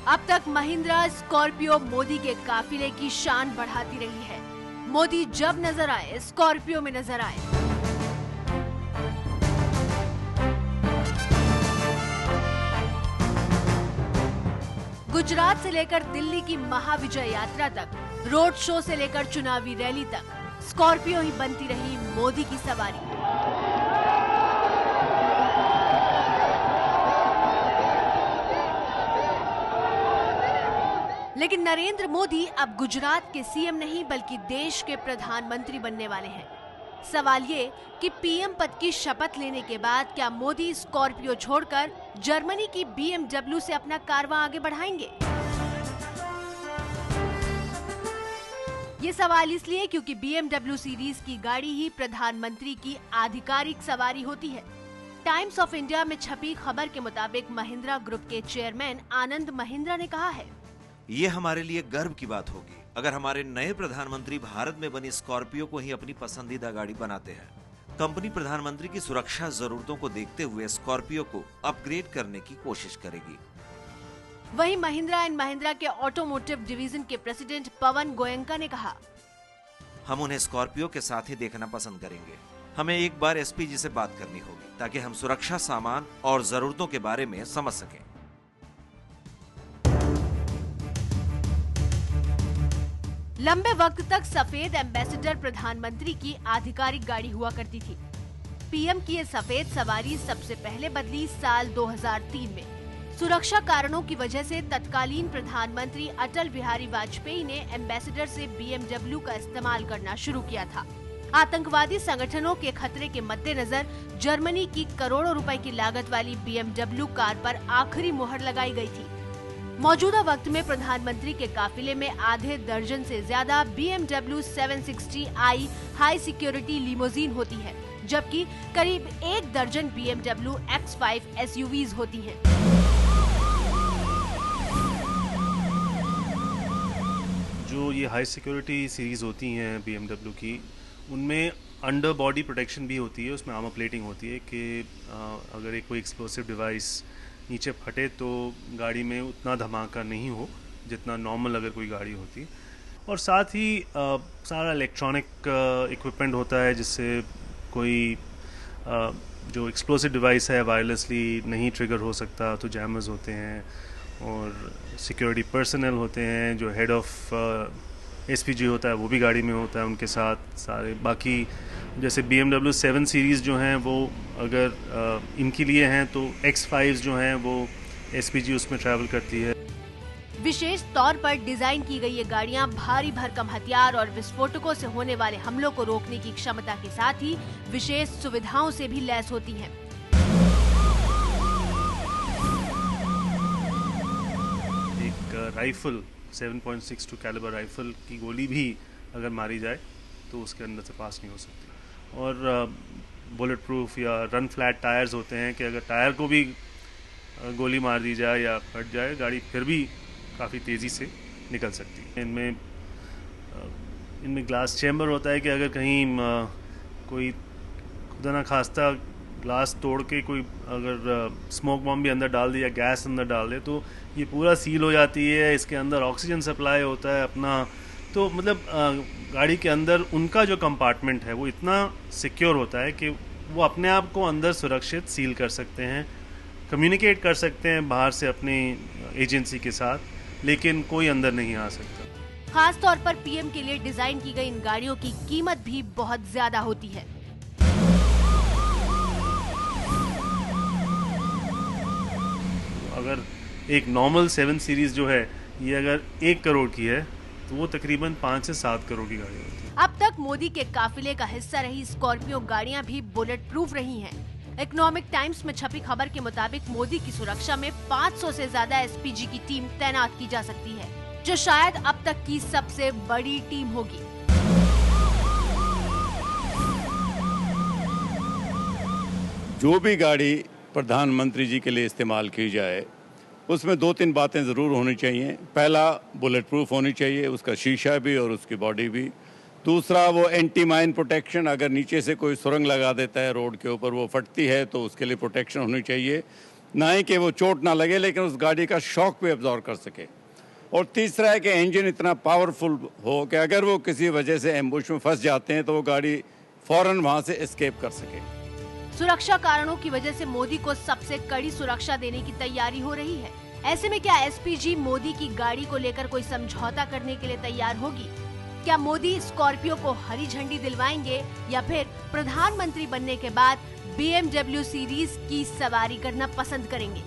अब तक महिंद्रा स्कॉर्पियो मोदी के काफिले की शान बढ़ाती रही है। मोदी जब नजर आए स्कॉर्पियो में नजर आए। गुजरात से लेकर दिल्ली की महाविजय यात्रा तक, रोड शो से लेकर चुनावी रैली तक स्कॉर्पियो ही बनती रही मोदी की सवारी। लेकिन नरेंद्र मोदी अब गुजरात के सीएम नहीं बल्कि देश के प्रधानमंत्री बनने वाले हैं। सवाल ये कि पीएम पद की शपथ लेने के बाद क्या मोदी स्कॉर्पियो छोड़कर जर्मनी की BMW से अपना कारवां आगे बढ़ाएंगे? ये सवाल इसलिए क्योंकि BMW सीरीज की गाड़ी ही प्रधानमंत्री की आधिकारिक सवारी होती है। टाइम्स ऑफ इंडिया में छपी खबर के मुताबिक महिंद्रा ग्रुप के चेयरमैन आनंद महिंद्रा ने कहा है, ये हमारे लिए गर्व की बात होगी अगर हमारे नए प्रधानमंत्री भारत में बनी स्कॉर्पियो को ही अपनी पसंदीदा गाड़ी बनाते हैं। कंपनी प्रधानमंत्री की सुरक्षा जरूरतों को देखते हुए स्कॉर्पियो को अपग्रेड करने की कोशिश करेगी। वहीं महिंद्रा एंड महिंद्रा के ऑटोमोटिव डिवीजन के प्रेसिडेंट पवन गोयंका ने कहा, हम उन्हें स्कॉर्पियो के साथ ही देखना पसंद करेंगे। हमें एक बार एसपीजी से बात करनी होगी ताकि हम सुरक्षा सामान और जरूरतों के बारे में समझ सकें। लंबे वक्त तक सफेद एम्बेसडर प्रधानमंत्री की आधिकारिक गाड़ी हुआ करती थी। पीएम की ये सफेद सवारी सबसे पहले बदली साल 2003 में। सुरक्षा कारणों की वजह से तत्कालीन प्रधानमंत्री अटल बिहारी वाजपेयी ने एम्बेसडर से BMW का इस्तेमाल करना शुरू किया था। आतंकवादी संगठनों के खतरे के मद्देनजर जर्मनी की करोड़ों रुपए की लागत वाली BMW कार पर आखिरी मुहर लगाई गई थी। मौजूदा वक्त में प्रधानमंत्री के काफिले में आधे दर्जन से ज्यादा BMW 760i high security limousine होती है, जबकि करीब 1 दर्जन BMW X5 SUVs होती हैं। जो ये हाई सिक्योरिटी सीरीज होती हैं BMW की, उनमें अंडर बॉडी प्रोटेक्शन भी होती है, उसमें आर्मर प्लेटिंग होती है कि अगर एक कोई एक्सप्लोसिव डिवाइस नीचे फटे तो गाड़ी में उतना धमाका नहीं हो जितना नॉर्मल अगर कोई गाड़ी होती। और साथ ही सारा इलेक्ट्रॉनिक इक्विपमेंट होता है जिससे कोई जो एक्सप्लोसिव डिवाइस है वायरलेसली नहीं ट्रिगर हो सकता, तो जैमर्स होते हैं और सिक्योरिटी पर्सनल होते हैं। जो हेड ऑफ एसपीजी होता है वो भी गाड़ी में होता है, उनके साथ सारे बाकी जैसे BMW 7 सीरीज़ जो हैं वो अगर इनके लिए हैं तो X5 जो हैं वो SPG उसमें ट्रैवल करती है। विशेष तौर पर डिजाइन की गई ये गाड़ियां भारी भरकम हथियार और विस्फोटकों से होने वाले हमलों को रोकने की क्षमता के साथ ही विशेष सुविधाओं से भी लैस होती हैं। एक राइफल 7.62 कैलिबर राइफल की गोली भी अगर मारी जाए तो उसके अंदर से पास नहीं हो सकती। और बुलेट प्रूफ या रन फ्लैट टायर्स होते हैं कि अगर टायर को भी गोली मार दी जाए या फट जाए, गाड़ी फिर भी काफ़ी तेज़ी से निकल सकती है। इनमें ग्लास चैम्बर होता है कि अगर कहीं कोई खुदा ना खास्ता ग्लास तोड़ के कोई अगर स्मोक बॉम्ब भी अंदर डाल दे या गैस अंदर डाल दे तो ये पूरा सील हो जाती है। इसके अंदर ऑक्सीजन सप्लाई होता है अपना, तो मतलब गाड़ी के अंदर उनका जो कंपार्टमेंट है वो इतना सिक्योर होता है कि वो अपने आप को अंदर सुरक्षित सील कर सकते हैं, कम्युनिकेट कर सकते हैं बाहर से अपनी एजेंसी के साथ, लेकिन कोई अंदर नहीं आ सकता। खास तौर पर पीएम के लिए डिजाइन की गई इन गाड़ियों की कीमत भी बहुत ज्यादा होती है। अगर एक नॉर्मल 7 सीरीज जो है ये अगर 1 करोड़ की है तो वो तकरीबन 5 से 7 करोड़ की गाड़ी होती है। अब तक मोदी के काफिले का हिस्सा रही स्कॉर्पियो गाड़ियां भी बुलेट प्रूफ रही हैं। इकोनॉमिक टाइम्स में छपी खबर के मुताबिक मोदी की सुरक्षा में 500 से ज्यादा एसपीजी की टीम तैनात की जा सकती है, जो शायद अब तक की सबसे बड़ी टीम होगी। जो भी गाड़ी प्रधानमंत्री जी के लिए इस्तेमाल की जाए उसमें 2-3 बातें ज़रूर होनी चाहिए। पहला, बुलेट प्रूफ होनी चाहिए, उसका शीशा भी और उसकी बॉडी भी। दूसरा, वो एंटी माइन प्रोटेक्शन, अगर नीचे से कोई सुरंग लगा देता है रोड के ऊपर, वो फटती है तो उसके लिए प्रोटेक्शन होनी चाहिए। ना ही कि वो चोट ना लगे लेकिन उस गाड़ी का शॉक भी एब्जॉर्ब कर सके। और तीसरा है कि इंजन इतना पावरफुल हो कि अगर वो किसी वजह से एम्बुश में फंस जाते हैं तो वो गाड़ी फौरन वहां से एस्केप कर सके। सुरक्षा कारणों की वजह से मोदी को सबसे कड़ी सुरक्षा देने की तैयारी हो रही है। ऐसे में क्या एसपीजी मोदी की गाड़ी को लेकर कोई समझौता करने के लिए तैयार होगी? क्या मोदी स्कॉर्पियो को हरी झंडी दिलवाएंगे या फिर प्रधानमंत्री बनने के बाद BMW सीरीज की सवारी करना पसंद करेंगे?